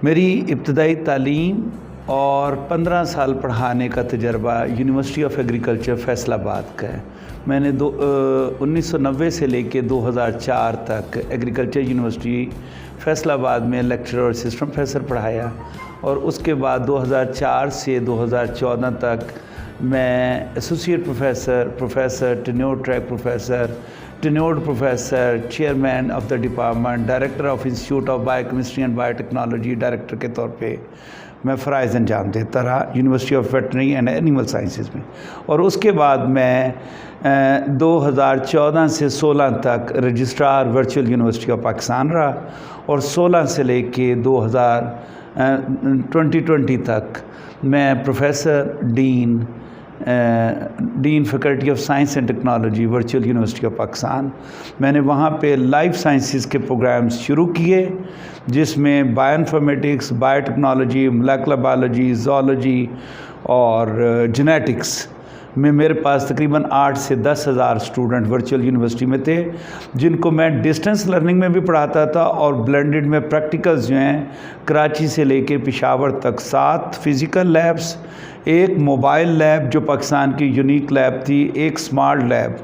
मेरी इब्तदाई तालीम और 15 साल पढ़ाने का तजर्बा यूनिवर्सिटी ऑफ एग्रीकल्चर फैसलाबाद का है। मैंने 1990 से लेके 2004 तक एग्रीकल्चर यूनिवर्सिटी फैसलाबाद में लेक्चरर और असिस्टेंट प्रोफेसर पढ़ाया और उसके बाद 2004 से 2014 तक मैं associate professor, tenured track professor, tenured professor, chairman of the department, director of institute of biochemistry and biotechnology director के तौर पे मैं फ़राइज़ अंजाम देता रहा university of veterinary and animal sciences में। और उसके बाद मैं 2014 से 16 तक registrar virtual university of Pakistan रहा और 16 से लेके 2020 तक मैं professor dean faculty of science and technology virtual university of Pakistan. मैंने वहाँ पे लाइफ साइंसेस के प्रोग्राम्स शुरू किए जिसमें bioinformatics, biotechnology, molecular biology, zoology और जेनेटिक्स में मेरे पास तकरीबन 8 से 10 हज़ार स्टूडेंट वर्चुअल यूनिवर्सिटी में थे, जिनको मैं डिस्टेंस लर्निंग में भी पढ़ाता था और ब्लेंडेड में प्रैक्टिकल्स जो हैं कराची से लेके पेशावर तक 7 फिज़िकल लैब्स, एक मोबाइल लैब जो पाकिस्तान की यूनिक लैब थी, एक स्मार्ट लैब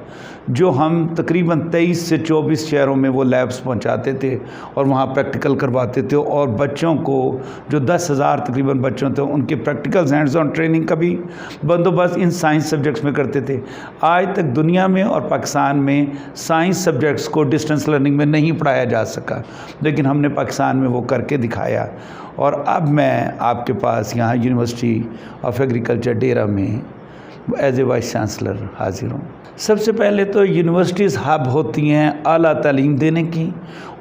जो हम तकरीबन 23 से 24 शहरों में वो लैब्स पहुंचाते थे और वहाँ प्रैक्टिकल करवाते थे और बच्चों को जो 10,000 तकरीबन बच्चों थे उनके प्रैक्टिकल्स हैंड्स ऑन ट्रेनिंग का भी बंदोबस्त इन साइंस सब्जेक्ट्स में करते थे। आज तक दुनिया में और पाकिस्तान में साइंस सब्जेक्ट्स को डिस्टेंस लर्निंग में नहीं पढ़ाया जा सका, लेकिन हमने पाकिस्तान में वो करके दिखाया। और अब मैं आपके पास यहाँ यूनिवर्सिटी ऑफ एग्रीकल्चर डेरा में एज ए वाइस चांसलर हाजिर हूँ। सबसे पहले तो यूनिवर्सिटीज़ हब होती हैं आला तालीम देने की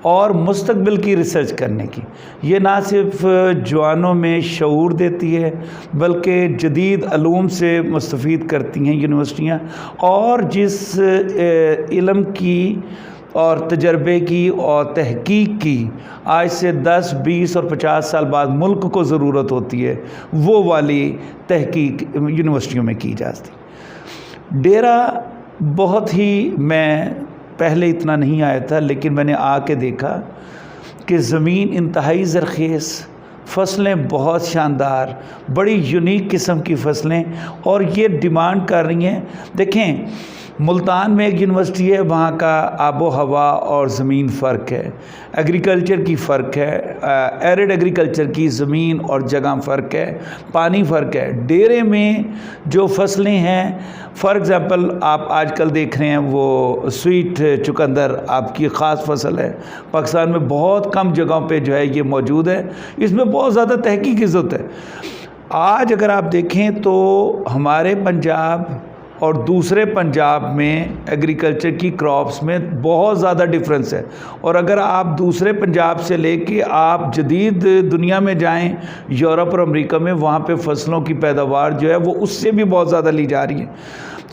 और मुस्तकबिल की रिसर्च करने की। ये ना सिर्फ जवानों में शऊर देती है बल्कि जदीद अलूम से मुस्तफ़ीद करती हैं यूनिवर्सिटियाँ, और जिस इल्म की और तजर्बे की और तहकीक की आज से 10, 20 और 50 साल बाद मुल्क को ज़रूरत होती है, वो वाली तहकीक यूनिवर्सिटियों में की जाती। डेरा बहुत ही, मैं पहले इतना नहीं आया था लेकिन मैंने आके देखा कि ज़मीन इंतहाई ज़रख़ेज़, फ़सलें बहुत शानदार, बड़ी यूनिक किस्म की फ़सलें, और ये डिमांड कर रही हैं। देखें, मुल्तान में एक यूनिवर्सिटी है, वहाँ का आबो हवा और ज़मीन फ़र्क है, एग्रीकल्चर की फ़र्क है, एरिड एग्रीकल्चर की ज़मीन और जगह फ़र्क है, पानी फ़र्क है। डेरे में जो फसलें हैं, फ़ॉर एग्ज़ाम्पल आप आजकल देख रहे हैं वो स्वीट चुकंदर आपकी ख़ास फसल है, पाकिस्तान में बहुत कम जगहों पे जो है ये मौजूद है, इसमें बहुत ज़्यादा तहकीक की ज़रूरत है। आज अगर आप देखें तो हमारे पंजाब और दूसरे पंजाब में एग्रीकल्चर की क्रॉप्स में बहुत ज़्यादा डिफरेंस है, और अगर आप दूसरे पंजाब से लेके आप जदीद दुनिया में जाएं, यूरोप और अमेरिका में, वहाँ पे फसलों की पैदावार जो है वो उससे भी बहुत ज़्यादा ली जा रही है।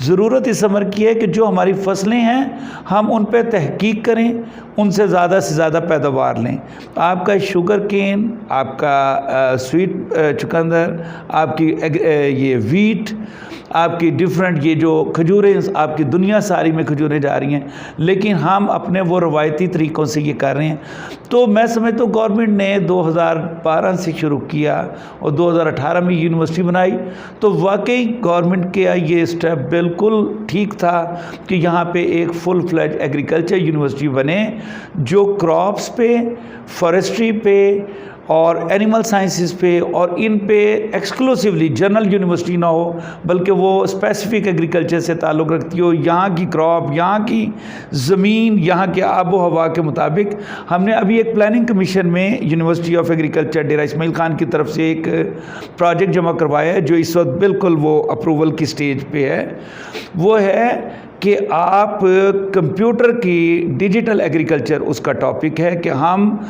ज़रूरत इस अमर की है कि जो हमारी फसलें हैं हम उन पर तहकीक करें, उनसे ज़्यादा से ज़्यादा पैदावार लें। आपका शुगर केन, आपका स्वीट चुकंदर, आपकी ये वीट, आपकी डिफरेंट ये जो खजूरें, आपकी दुनिया सारी में खजूरें जा रही हैं, लेकिन हम अपने वो रवायती तरीक़ों से ये कर रहे हैं। तो मैं समझता हूँ गवर्नमेंट ने 2012 से शुरू किया और 2018 में यूनिवर्सिटी बनाई, तो वाकई गवर्नमेंट के ये स्टेप बिल्कुल ठीक था कि यहाँ पे एक फुल फ्लेज एग्रीकल्चर यूनिवर्सिटी बने जो क्रॉप्स पे, फॉरेस्ट्री पे और एनिमल साइंसेस पे और इन पे एक्सक्लूसिवली जनरल यूनिवर्सिटी ना हो, बल्कि वो स्पेसिफिक एग्रीकल्चर से ताल्लुक़ रखती हो, यहाँ की क्रॉप, यहाँ की ज़मीन, यहाँ के आबो हवा के मुताबिक। हमने अभी एक प्लानिंग कमीशन में university of agriculture Dera Ismail Khan की तरफ से एक प्रोजेक्ट जमा करवाया है जो इस वक्त बिल्कुल वो अप्रूवल की स्टेज पे है। वो है कि आप कंप्यूटर की डिजिटल एग्रीकल्चर, उसका टॉपिक है कि हम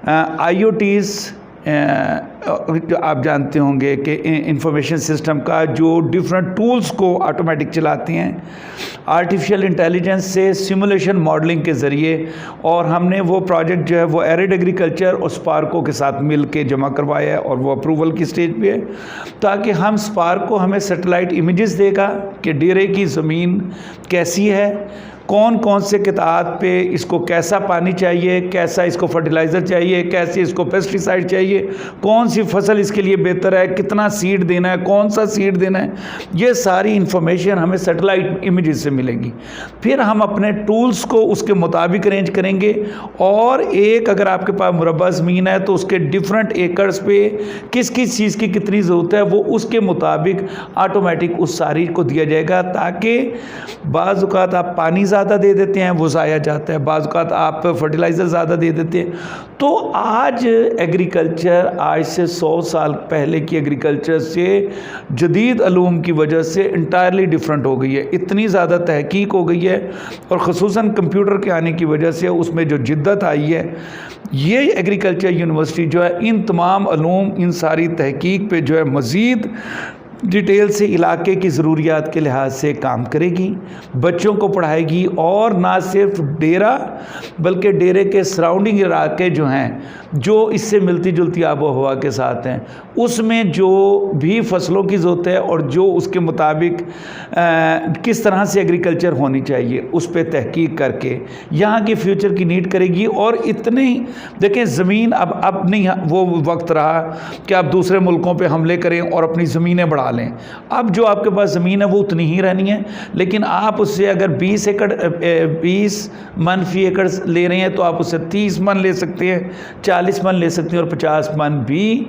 IoTs, आप जानते होंगे कि इंफॉर्मेशन सिस्टम का जो डिफरेंट टूल्स को ऑटोमेटिक चलाती हैं, आर्टिफिशियल इंटेलिजेंस से सिमुलेशन मॉडलिंग के ज़रिए, और हमने वो प्रोजेक्ट जो है वो एरिड एग्रीकल्चर और स्पार्को के साथ मिल के जमा करवाया है और वो अप्रूवल की स्टेज पे है, ताकि हम स्पार्को हमें सैटेलाइट इमेजेस देगा कि डेरे की ज़मीन कैसी है, कौन कौन से किताब पे इसको कैसा पानी चाहिए, कैसा इसको फर्टिलाइज़र चाहिए, कैसे इसको पेस्टिसाइड चाहिए, कौन सी फसल इसके लिए बेहतर है, कितना सीड देना है, कौन सा सीड देना है, ये सारी इन्फॉर्मेशन हमें सैटेलाइट इमेजेस से मिलेगी। फिर हम अपने टूल्स को उसके मुताबिक अरेंज करेंगे और एक अगर आपके पास मुरब्बा ज़मीन है तो उसके डिफरेंट एकड़्स पे किस किस चीज़ की कितनी ज़रूरत है वो उसके मुताबिक ऑटोमेटिक उस सारी को दिया जाएगा, ताकि बाज़ औक़ात आप पानी ज़्यादा दे देते हैं वो ज़ाया जाता है, बाज़ औक़ात आप फर्टिलाइज़र ज़्यादा दे देते हैं। तो आज एग्रीकल्चर आज से 100 साल पहले की एग्रीकल्चर से जदीद अलूम की वजह से इंटायरली डिफरेंट हो गई है। इतनी ज़्यादा तहकीक हो गई है और ख़ुसूसन कंप्यूटर के आने की वजह से उसमें जो जिद्दत आई है, ये एग्रीकल्चर यूनिवर्सिटी जो है इन तमाम अलूम, इन सारी तहकीक पे जो है मज़ीद डिटेल से इलाके की ज़रूरियात के लिहाज से काम करेगी, बच्चों को पढ़ाएगी और ना सिर्फ डेरा बल्कि डेरे के सराउंडिंग इलाके जो हैं, जो इससे मिलती जुलती आबो हवा के साथ हैं, उसमें जो भी फसलों की ज़रूरत है और जो उसके मुताबिक किस तरह से एग्रीकल्चर होनी चाहिए उस पर तहकीक करके यहाँ की फ्यूचर की नीड करेगी। और इतने ही देखें, ज़मीन अब नहीं वो वक्त रहा कि आप दूसरे मुल्कों पे हमले करें और अपनी ज़मीनें बढ़ा लें। अब जो आपके पास ज़मीन है वो उतनी ही रहनी है, लेकिन आप उससे अगर 20 मन फी एकड़ ले रहे हैं तो आप उससे 30 मन ले सकते हैं, 40 मन ले सकते हैं और 50 मन भी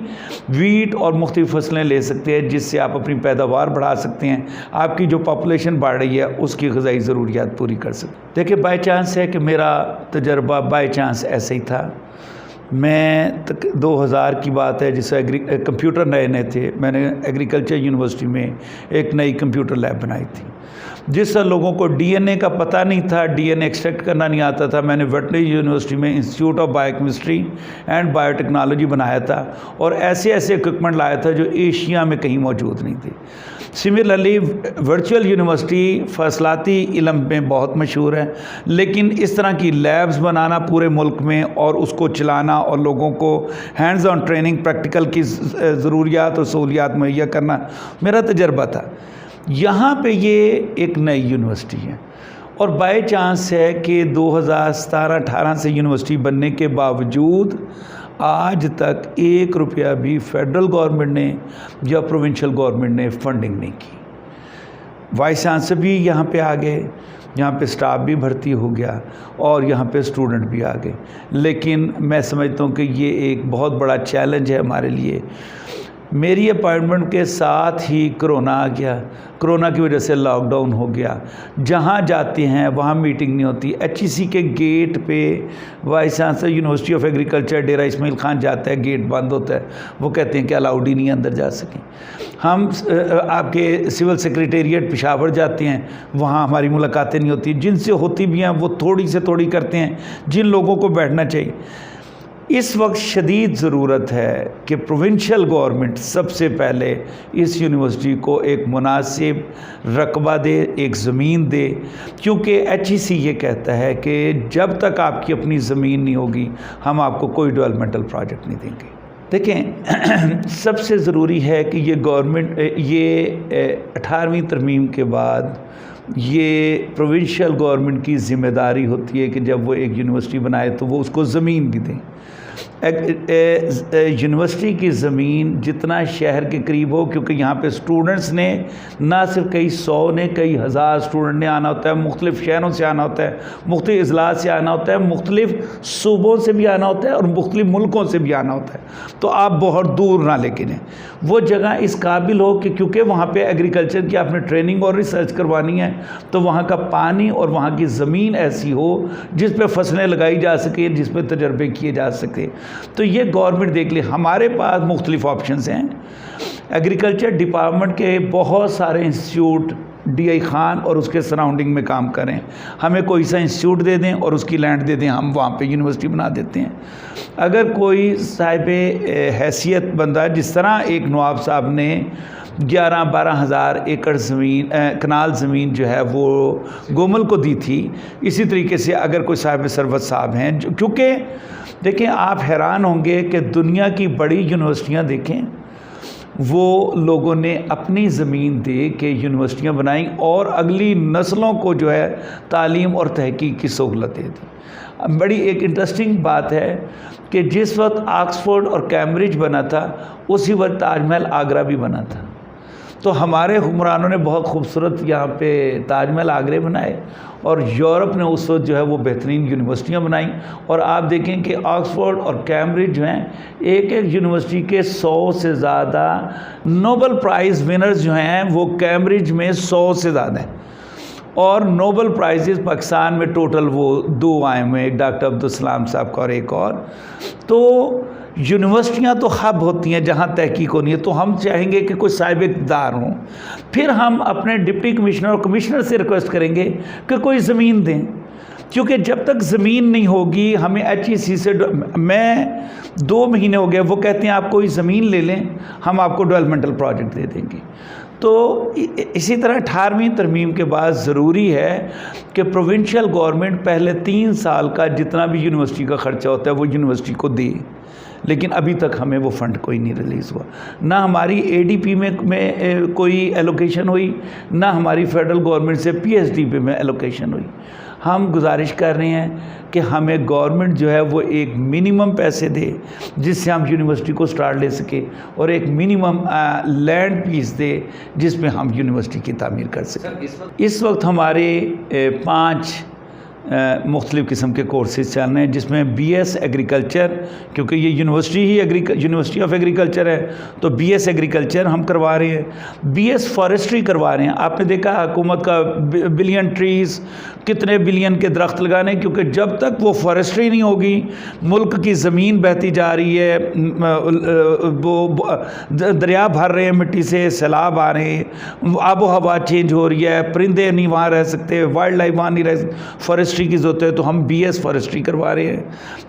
वीट और मुख्तलिफ फसलें ले सकते हैं, जिससे आप अपनी पैदावार बढ़ा सकते हैं, आपकी जो पॉपुलेशन बढ़ रही है उसकी ग़िज़ाई ज़रूरियात पूरी कर सकते हैं। देखिए, बाई चांस है कि मेरा तजर्बा बाई चांस ऐसे ही था। मैं 2000 की बात है, जिससे कंप्यूटर नए नए थे, मैंने एग्रीकल्चर यूनिवर्सिटी में एक नई कंप्यूटर लैब बनाई थी। जिस लोगों को डीएनए का पता नहीं था, डीएनए एक्सट्रैक्ट करना नहीं आता था, मैंने वेटनरी यूनिवर्सिटी में institute of biochemistry and biotechnology बनाया था और ऐसे ऐसे इक्विपमेंट लाया था जो एशिया में कहीं मौजूद नहीं थे। सिमिलरली वर्चुअल यूनिवर्सिटी फसलाती इल्म में बहुत मशहूर है, लेकिन इस तरह की लैब्स बनाना पूरे मुल्क में और उसको चलाना और लोगों को हैंड्स ऑन ट्रेनिंग, प्रैक्टिकल की ज़रूरियात और सहूलियात मुहैया करना मेरा तजर्बा था। यहाँ पे ये एक नई यूनिवर्सिटी है और बाय चांस है कि 2017-18 से यूनिवर्सिटी बनने के बावजूद आज तक 1 रुपया भी फेडरल गवर्नमेंट ने या प्रोविंशियल गवर्नमेंट ने फंडिंग नहीं की। वाइस चांसलर भी यहाँ पे आ गए, यहाँ पे स्टाफ भी भर्ती हो गया और यहाँ पे स्टूडेंट भी आ गए, लेकिन मैं समझता हूँ कि ये एक बहुत बड़ा चैलेंज है हमारे लिए। मेरी अपॉइंटमेंट के साथ ही कोरोना आ गया, कोरोना की वजह से लॉकडाउन हो गया, जहाँ जाते हैं वहाँ मीटिंग नहीं होती। एचईसी के गेट पे vice chancellor university of agriculture Dera Ismail Khan जाता है, गेट बंद होता है, वो कहते हैं कि अलाउड ही नहीं अंदर जा सकें। हम आपके सिविल सेक्रेटेरिएट पेशावर जाते हैं, वहाँ हमारी मुलाकातें नहीं होती, जिनसे होती भी हैं वो थोड़ी से थोड़ी करते हैं जिन लोगों को बैठना चाहिए। इस वक्त शदीद ज़रूरत है कि प्रोविंशियल गवर्नमेंट सबसे पहले इस यूनिवर्सिटी को एक मुनासिब रकबा दे, एक ज़मीन दे, क्योंकि एचईसी ये कहता है कि जब तक आपकी अपनी ज़मीन नहीं होगी हम आपको कोई डेवलपमेंटल प्रोजेक्ट नहीं देंगे। देखें, सबसे ज़रूरी है कि ये गवर्नमेंट, ये 18वीं तरमीम के बाद ये प्रोविंशियल गवर्नमेंट की ज़िम्मेदारी होती है कि जब वो एक यूनिवर्सिटी बनाए तो वो उसको ज़मीन भी दें। यूनिवर्सिटी की ज़मीन जितना शहर के करीब हो, क्योंकि यहाँ पे स्टूडेंट्स ने ना सिर्फ कई सौ ने, कई हज़ार स्टूडेंट ने आना होता है, मुख्तलिफ़ शहरों से आना होता है, मुख्तलिफ़ इजलास से आना होता है, मुख्तलिफ़ सूबों से भी आना होता है और मुख्तलिफ़ मुल्कों से भी आना होता है। तो आप बहुत दूर ना लेके जाएँ, वो जगह इस काबिल हो कि क्योंकि वहाँ पर एग्रीकल्चर की आपने ट्रेनिंग और रिसर्च करवानी है, तो वहाँ का पानी और वहाँ की ज़मीन ऐसी हो जिस पर फसलें लगाई जा सकें, जिस पर तजर्बे किए जा सकें। तो ये गवर्नमेंट देख ले, हमारे पास मुख्तलिफ ऑप्शंस हैं। एग्रीकल्चर डिपार्टमेंट के बहुत सारे इंस्टीट्यूट DI खान और उसके सराउंडिंग में काम करें, हमें कोई सा इंस्टीट्यूट दे दें और उसकी लैंड दे दें, हम वहाँ पे यूनिवर्सिटी बना देते हैं। अगर कोई साहिब हैसियत बंदा, जिस तरह एक नवाब साहब ने 11-12 हज़ार एकड़ ज़मीन, कनाल ज़मीन जो है वो गोमल को दी थी, इसी तरीके से अगर कोई साहिब सरवत साहब हैं, क्योंकि देखें, आप हैरान होंगे कि दुनिया की बड़ी यूनिवर्सिटियां देखें, वो लोगों ने अपनी ज़मीन दे के यूनिवर्सिटियाँ बनाई और अगली नस्लों को जो है तालीम और तहकीक की सहूलतें दी। बड़ी एक इंटरेस्टिंग बात है कि जिस वक्त ऑक्सफोर्ड और कैम्ब्रिज बना था उसी वक्त ताजमहल आगरा भी बना था। तो हमारे हुक्मरानों ने बहुत खूबसूरत यहाँ पे ताजमहल आगरे बनाए और यूरोप ने उस वक्त जो है वो बेहतरीन यूनिवर्सिटियाँ बनाई। और आप देखें कि ऑक्सफोर्ड और कैम्ब्रिज जो हैं एक एक यूनिवर्सिटी के 100 से ज़्यादा नोबल प्राइज़ विनर्स जो हैं वो कैम्ब्रिज में 100 से ज़्यादा हैं। और नोबल प्राइजेस पाकिस्तान में टोटल वो 2 आए हुए हैं, एक डॉक्टर अब्दुल सलाम साहब का और एक और। तो यूनिवर्सिटियाँ तो हब होती हैं जहाँ तहकीक होनी है, तो हम चाहेंगे कि कोई साहिब इक़्तिदार हों, फिर हम अपने डिप्टी कमिश्नर और कमिश्नर से रिक्वेस्ट करेंगे कि कोई ज़मीन दें, क्योंकि जब तक ज़मीन नहीं होगी हमें HEC से मैं 2 महीने हो गए वो कहते हैं आप कोई ज़मीन ले लें हम आपको डेवलपमेंटल प्रोजेक्ट दे देंगे। तो इसी तरह 18वीं तरमीम के बाद ज़रूरी है कि प्रोविंशियल गवर्नमेंट पहले 3 साल का जितना भी यूनिवर्सिटी का ख़र्चा होता है वो यूनिवर्सिटी को दे, लेकिन अभी तक हमें वो फ़ंड कोई नहीं रिलीज़ हुआ। ना हमारी ADP में कोई एलोकेशन हुई, ना हमारी फेडरल गवर्नमेंट से PSDP में एलोकेशन हुई। हम गुजारिश कर रहे हैं कि हमें गवर्नमेंट जो है वो एक मिनिमम पैसे दे जिससे हम यूनिवर्सिटी को स्टार्ट ले सके, और एक मिनिमम लैंड पीस दे जिसमें हम यूनिवर्सिटी की तामीर कर सकें। इस वक्त हमारे 5 मुख्तलिफ़ किस्म के कोर्सेज चल रहे हैं, जिसमें BS एग्रीकल्चर, क्योंकि ये university he university of agriculture है, तो BS एग्रीकल्चर हम करवा रहे हैं। BS फॉरेस्ट्री करवा रहे हैं। आपने देखा हुकूमत का बिलियन ट्रीज़, कितने बिलियन के दरख्त लगाने, क्योंकि जब तक वो फॉरेस्ट्री नहीं होगी मुल्क की ज़मीन बहती जा रही है, वो दरिया भर रहे हैं मिट्टी से, सैलाब आ रहे हैं, आबो हवा चेंज हो रही है, परिंदे नहीं वहाँ रह सकते, वाइल्ड लाइफ वहाँ नहीं रह सकते, फॉरेस्ट्री की ज़रूरत है। तो हम BS फॉरेस्ट्री करवा रहे हैं,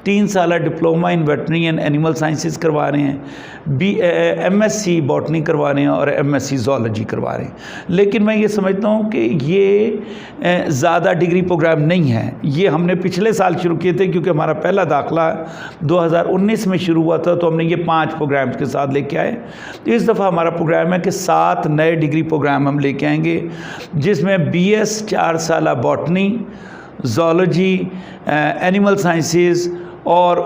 3 साल diploma in veterinary and animal sciences करवा रहे हैं, MSc बॉटनी करवा रहे हैं और MSc ज़ूलॉजी करवा रहे हैं। लेकिन मैं ये समझता हूँ कि ये ज़्यादा डिग्री प्रोग्राम नहीं है। ये हमने पिछले साल शुरू किए थे, क्योंकि हमारा पहला दाखिला 2019 में शुरू हुआ था, तो हमने ये 5 प्रोग्राम्स के साथ लेके आए। तो इस दफ़ा हमारा प्रोग्राम है कि 7 नए डिग्री प्रोग्राम हम लेके आएंगे, जिसमें BS 4 साल बॉटनी, ज़ूलॉजी, एनिमल साइंसेस और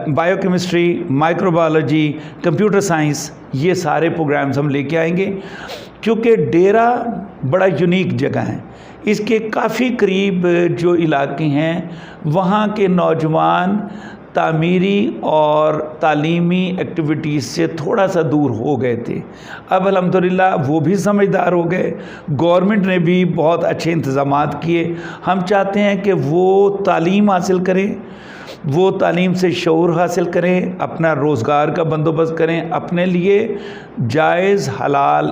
बायोकेमिस्ट्री, माइक्रोबायोलॉजी, कंप्यूटर साइंस, ये सारे प्रोग्राम्स हम लेके आएंगे। क्योंकि डेरा बड़ा यूनिक जगह है, इसके काफ़ी करीब जो इलाके हैं वहाँ के नौजवान तामीरी और तालीमी एक्टिविटीज़ से थोड़ा सा दूर हो गए थे। अब अल्हम्दुलिल्लाह वो भी समझदार हो गए, गवर्नमेंट ने भी बहुत अच्छे इंतज़ामात किए। हम चाहते हैं कि वो तालीम हासिल करें, वो तालीम से शऊर हासिल करें, अपना रोज़गार का बंदोबस्त करें, अपने लिए जायज़ हलाल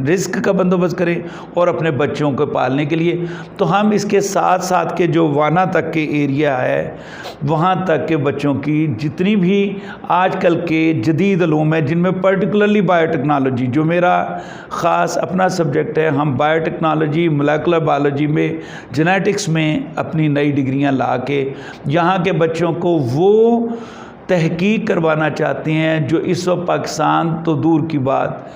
रिज़्क का बंदोबस्त करें और अपने बच्चों को पालने के लिए। तो हम इसके साथ साथ के जो वाना तक के एरिया है वहाँ तक के बच्चों की जितनी भी आजकल के जदीद उलूम है, जिनमें पर्टिकुलरली बायोटेक्नोलॉजी जो मेरा ख़ास अपना सब्जेक्ट है, हम बायोटेक्नोलॉजी, मोलेकुलर बायोलॉजी में, जेनेटिक्स में अपनी नई डिग्रियाँ ला के यहाँ के बच्चों को वो तहकीक करवाना चाहते हैं जो इस वक्त पाकिस्तान तो दूर की बात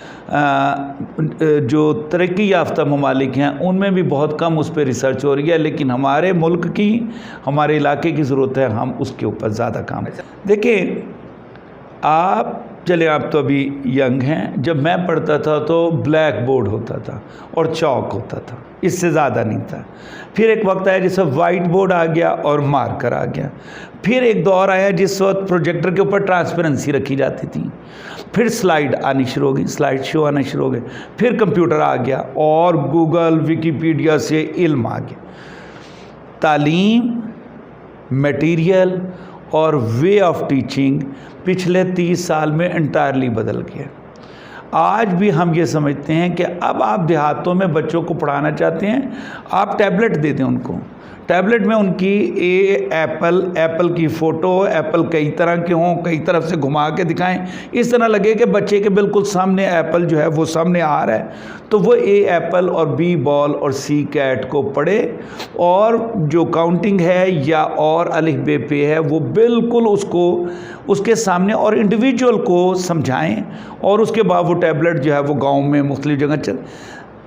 जो तरक्की याफ्ता ममालिक हैं उनमें भी बहुत कम उस पर रिसर्च हो रही है। लेकिन हमारे मुल्क की, हमारे इलाके की ज़रूरत है, हम उसके ऊपर ज़्यादा काम। देखिए आप तो अभी यंग हैं, जब मैं पढ़ता था तो ब्लैक बोर्ड होता था और चौक होता था, इससे ज़्यादा नहीं था। फिर एक वक्त आया जिस वक्त वाइट बोर्ड आ गया और मार्कर आ गया। फिर एक दौर आया जिस वक्त प्रोजेक्टर के ऊपर ट्रांसपेरेंसी रखी जाती थी। फिर स्लाइड आनी शुरू हो गई, स्लाइड शो आना शुरू हो गए। फिर कंप्यूटर आ गया और गूगल, विकीपीडिया से इल्म आ गया। तालीम, मटीरियल और वे ऑफ टीचिंग पिछले 30 साल में एंटायरली बदल गया। आज भी हम ये समझते हैं कि अब आप देहातों में बच्चों को पढ़ाना चाहते हैं, आप टैबलेट दे दें उनको। टैबलेट में उनकी एप्पल की फ़ोटो, एप्पल कई तरह के हों, कई तरफ से घुमा के दिखाएं, इस तरह लगे कि बच्चे के बिल्कुल सामने एप्पल जो है वो सामने आ रहा है। तो वो ए एप्पल और बी बॉल और सी कैट को पढ़े, और जो काउंटिंग है या और अलिफ बे पे है वो बिल्कुल उसको उसके सामने और इंडिविजुअल को समझाएं, और उसके बाद वो टैबलेट जो है वो गाँव में मुख्तलिफ जगह चल।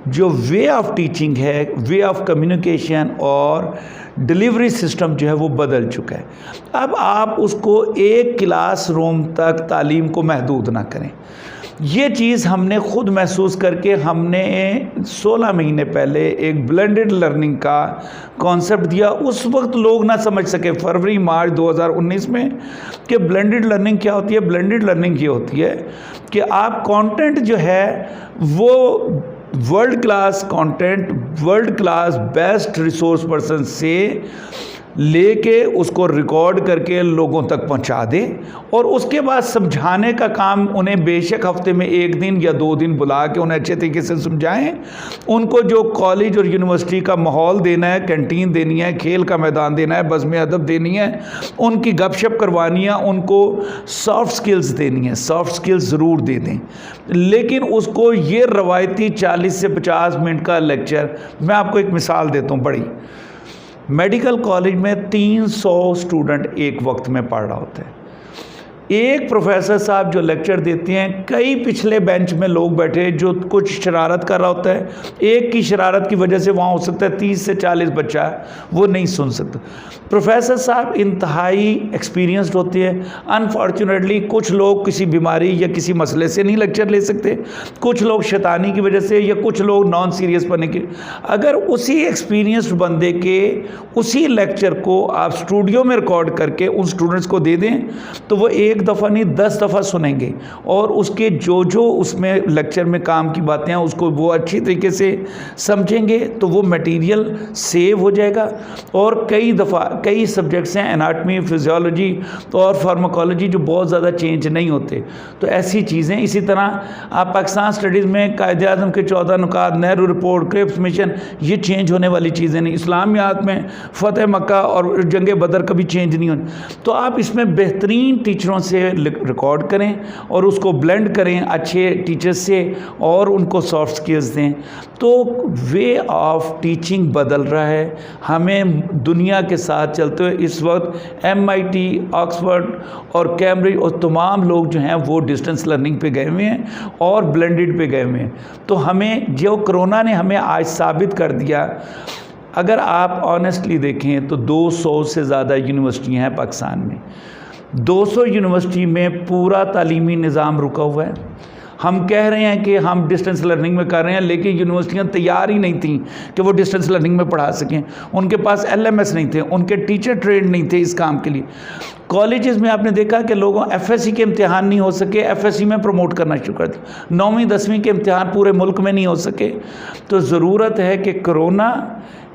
जो वे ऑफ टीचिंग है, वे ऑफ कम्युनिकेशन और डिलीवरी सिस्टम जो है वो बदल चुका है। अब आप उसको एक क्लास रूम तक तालीम को महदूद ना करें। ये चीज़ हमने ख़ुद महसूस करके हमने 16 महीने पहले एक ब्लेंडेड लर्निंग का कॉन्सेप्ट दिया। उस वक्त लोग ना समझ सके फरवरी मार्च 2019 में कि ब्लेंडेड लर्निंग क्या होती है। ब्लेंडेड लर्निंग ये होती है कि आप कंटेंट जो है वो world class content, world class best resource person से लेके उसको रिकॉर्ड करके लोगों तक पहुंचा दें, और उसके बाद समझाने का काम उन्हें बेशक हफ्ते में 1 दिन या 2 दिन बुला के उन्हें अच्छे तरीके से समझाएं। उनको जो कॉलेज और यूनिवर्सिटी का माहौल देना है, कैंटीन देनी है, खेल का मैदान देना है, बज़्म अदब देनी है, उनकी गपशप करवानी है, उनको सॉफ्ट स्किल्स देनी है। सॉफ्ट स्किल्स ज़रूर दे दें, लेकिन उसको ये रवायती 40 से 50 मिनट का लेक्चर, मैं आपको एक मिसाल देता हूँ बड़ी। मेडिकल कॉलेज में 300 स्टूडेंट एक वक्त में पढ़ रहा होता है। एक प्रोफेसर साहब जो लेक्चर देते हैं, कई पिछले बेंच में लोग बैठे जो कुछ शरारत कर रहा होता है, एक की शरारत की वजह से वहाँ हो सकता है 30 से 40 बच्चा वो नहीं सुन सकता। प्रोफेसर साहब इंतहाई एक्सपीरियंस्ड होते हैं। अनफॉर्चुनेटली कुछ लोग किसी बीमारी या किसी मसले से नहीं लेक्चर ले सकते, कुछ लोग शैतानी की वजह से, या कुछ लोग नॉन सीरियस बनने के। अगर उसी एक्सपीरियंस्ड बंदे के उसी लेक्चर को आप स्टूडियो में रिकॉर्ड करके उन स्टूडेंट्स को दे दें, तो वो एक दफ़ा नहीं 10 दफ़ा सुनेंगे, और उसके जो जो उसमें लेक्चर में काम की बातें हैं उसको वो अच्छी तरीके से समझेंगे, तो वो मटेरियल सेव हो जाएगा। और कई दफ़ा कई सब्जेक्ट्स हैं, एनाटमी, फिजियोलॉजी और फार्माकोलॉजी, जो बहुत ज़्यादा चेंज नहीं होते। तो ऐसी चीज़ें, इसी तरह आप पाकिस्तान स्टडीज़ में कायदे आज़म के 14 नुकात, नेहरू रिपोर्ट, क्रिप्स मिशन, ये चेंज होने वाली चीज़ें नहीं। इस्लामियात में फ़तेह मक्का और जंग बदर कभी चेंज नहीं होनी। तो आप इसमें बेहतरीन टीचरों से रिकॉर्ड करें और उसको ब्लेंड करें अच्छे टीचर्स से, और उनको सॉफ्ट स्किल्स दें। तो वे ऑफ टीचिंग बदल रहा है। हमें दुनिया के साथ चलते हुए इस वक्त MIT, ऑक्सफोर्ड और कैम्ब्रिज और तमाम लोग जो हैं वो डिस्टेंस लर्निंग पे गए हुए हैं और ब्लेंडेड पे गए हुए हैं। तो हमें जो कोरोना ने हमें आज साबित कर दिया, अगर आप ऑनेस्टली देखें तो 200 से ज़्यादा यूनिवर्सिटियाँ हैं पाकिस्तान में। 200 यूनिवर्सिटी में पूरा तालीमी निज़ाम रुका हुआ है। हम कह रहे हैं कि हम डिस्टेंस लर्निंग में कर रहे हैं, लेकिन यूनिवर्सिटियां तैयार ही नहीं थी कि वो डिस्टेंस लर्निंग में पढ़ा सकें। उनके पास LMS नहीं थे, उनके टीचर ट्रेंड नहीं थे इस काम के लिए। कॉलेजेस में आपने देखा कि लोगों FSC के इम्तिहान नहीं हो सके, FSC में प्रमोट करना शुरू कर दिया। 9वीं 10वीं के इम्तिहान पूरे मुल्क में नहीं हो सके। तो ज़रूरत है कि कोरोना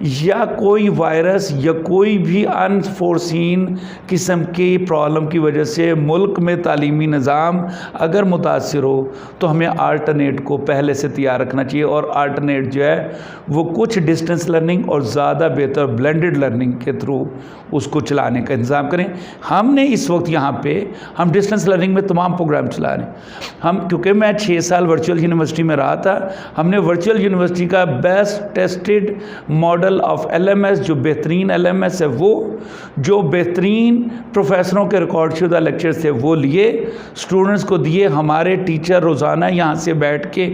या कोई वायरस या कोई भी अनफोर्सीन किस्म की प्रॉब्लम की वजह से मुल्क में तालीमी निज़ाम अगर मुतासिर हो, तो हमें आल्टरनेट को पहले से तैयार रखना चाहिए। और आल्टरनेट जो है वो कुछ डिस्टेंस लर्निंग और ज़्यादा बेहतर ब्लेंडेड लर्निंग के थ्रू उसको चलाने का इंतज़ाम करें। हमने इस वक्त यहाँ पे हम डिस्टेंस लर्निंग में तमाम प्रोग्राम चला रहे हैं। हम, क्योंकि मैं 6 साल वर्चुअल यूनिवर्सिटी में रहा था, हमने वर्चुअल यूनिवर्सिटी का best tested model of LMS, जो बेहतरीन LMS है, वो जो बेहतरीन प्रोफेसरों के रिकॉर्ड शुदा लेक्चर्स थे वो लिए, स्टूडेंट्स को दिए। हमारे टीचर रोज़ाना यहाँ से बैठ के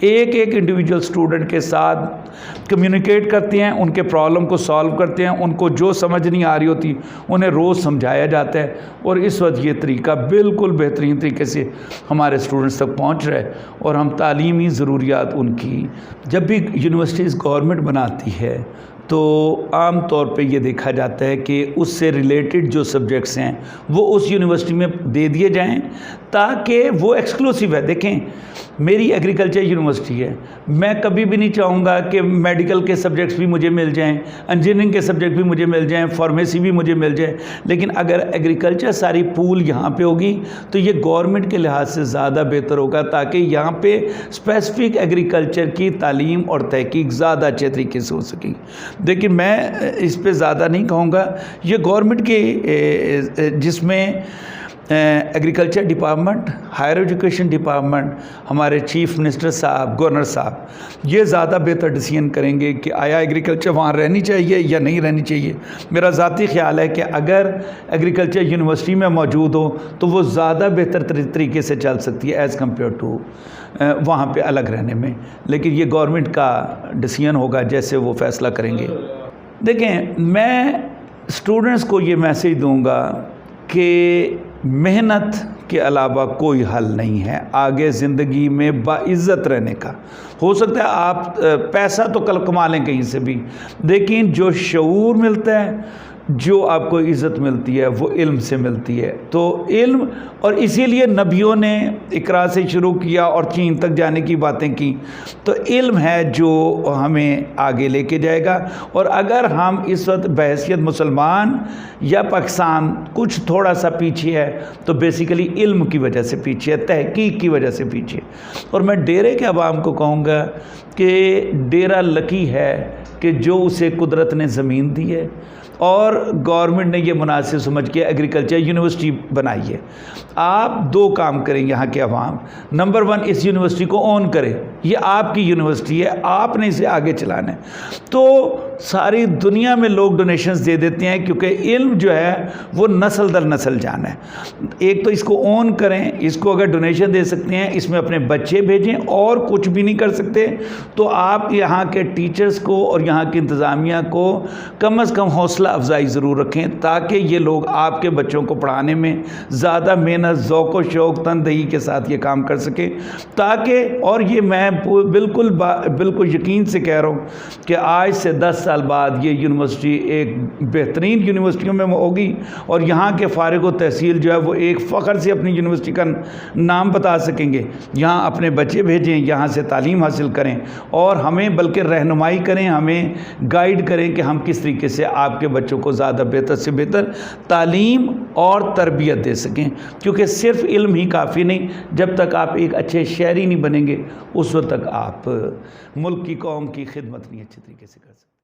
एक एक इंडिविजुअल स्टूडेंट के साथ कम्युनिकेट करते हैं, उनके प्रॉब्लम को सॉल्व करते हैं, उनको जो समझ नहीं आ रही होती उन्हें रोज़ समझाया जाता है। और इस वक्त ये तरीका बिल्कुल बेहतरीन तरीके से हमारे स्टूडेंट्स तक पहुँच रहा है। और हम तालीमी ज़रूरियात उनकी, जब भी यूनिवर्सिटीज़ गवर्नमेंट बनाती है तो आम तौर पे ये देखा जाता है कि उससे रिलेटेड जो सब्जेक्ट्स हैं वो उस यूनिवर्सिटी में दे दिए जाएं, ताकि वो एक्सक्लूसिव है। देखें, मेरी एग्रीकल्चर यूनिवर्सिटी है, मैं कभी भी नहीं चाहूँगा कि मेडिकल के सब्जेक्ट्स भी मुझे मिल जाएं, इंजीनियरिंग के सब्जेक्ट भी मुझे मिल जाएं, फार्मेसी भी मुझे मिल जाए। लेकिन अगर एग्रीकल्चर सारी पूल यहाँ पे होगी तो ये गवर्नमेंट के लिहाज से ज़्यादा बेहतर होगा, ताकि यहाँ पे स्पेसिफिक एग्रीकल्चर की तालीम और तहकीक ज़्यादा अच्छे तरीके से हो सकेगी। लेकिन मैं इस पे ज़्यादा नहीं कहूँगा। ये गवर्नमेंट के जिसमें agriculture department, higher education department, हमारे चीफ मिनिस्टर साहब, गवर्नर साहब, ये ज़्यादा बेहतर डिसीजन करेंगे कि आया एग्रीकल्चर वहाँ रहनी चाहिए या नहीं रहनी चाहिए। मेरा ज़ाती ख्याल है कि अगर एग्रीकल्चर यूनिवर्सिटी में मौजूद हो तो वो ज़्यादा बेहतर तरीके से चल सकती है एज़ कम्पेयर टू वहाँ पे अलग रहने में। लेकिन ये गवर्नमेंट का डिसीजन होगा जैसे वो फ़ैसला करेंगे। देखें, मैं स्टूडेंट्स को ये मैसेज दूंगा कि मेहनत के अलावा कोई हल नहीं है आगे ज़िंदगी में बाइज़्ज़त रहने का। हो सकता है आप पैसा तो कल कमा लें कहीं से भी, लेकिन जो शऊर मिलता है, जो आपको इज़्ज़त मिलती है, वो इल्म से मिलती है। तो इल्म, और इसीलिए नबियों ने इकरा से शुरू किया और चीन तक जाने की बातें की। तो इल्म है जो हमें आगे लेके जाएगा। और अगर हम इस वक्त बहैसियत मुसलमान या पाकिस्तान कुछ थोड़ा सा पीछे है तो बेसिकली इल्म की वजह से पीछे है, तहकीक की वजह से पीछे। और मैं डेरे के अवाम को कहूँगा कि डेरा लकी है कि जो उसे कुदरत ने ज़मीन दी है और गवर्नमेंट ने ये मुनासिब समझ के एग्रीकल्चर यूनिवर्सिटी बनाई है। आप दो काम करें यहाँ के अवाम। नंबर 1, इस यूनिवर्सिटी को ओन करें, ये आपकी यूनिवर्सिटी है, आपने इसे आगे चलाना है। तो सारी दुनिया में लोग डोनेशंस दे देते हैं क्योंकि इल्म जो है वो नस्ल दर नस्ल जाना है। एक तो इसको ओन करें, इसको अगर डोनेशन दे सकते हैं, इसमें अपने बच्चे भेजें, और कुछ भी नहीं कर सकते तो आप यहाँ के टीचर्स को और यहाँ की इंतज़ामिया को कम अज़ कम हौसला अफजाई ज़रूर रखें ताकि ये लोग आपके बच्चों को पढ़ाने में ज़्यादा मेहनत, ज़ौक़ शौक़, तनदही के साथ ये काम कर सकें। ताकि, और ये मैं बिल्कुल यकीन से कह रहा हूँ कि आज से 10 साल बाद ये यूनिवर्सिटी एक बेहतरीन यूनिवर्सिटियों में होगी और यहाँ के फ़ारिग व तहसील जो है वो एक फ़ख्र से अपनी यूनिवर्सिटी का नाम बता सकेंगे। यहाँ अपने बच्चे भेजें, यहाँ से तालीम हासिल करें और हमें बल्कि रहनुमाई करें, हमें गाइड करें कि हम किस तरीके से आपके बच्चों को ज़्यादा बेहतर से बेहतर तालीम और तरबियत दे सकें। क्योंकि सिर्फ इल्म ही काफ़ी नहीं, जब तक आप एक अच्छे शहरी नहीं बनेंगे उस वक्त तक आप मुल्क की, कौम की खिदमत नहीं अच्छे तरीके से कर सकते।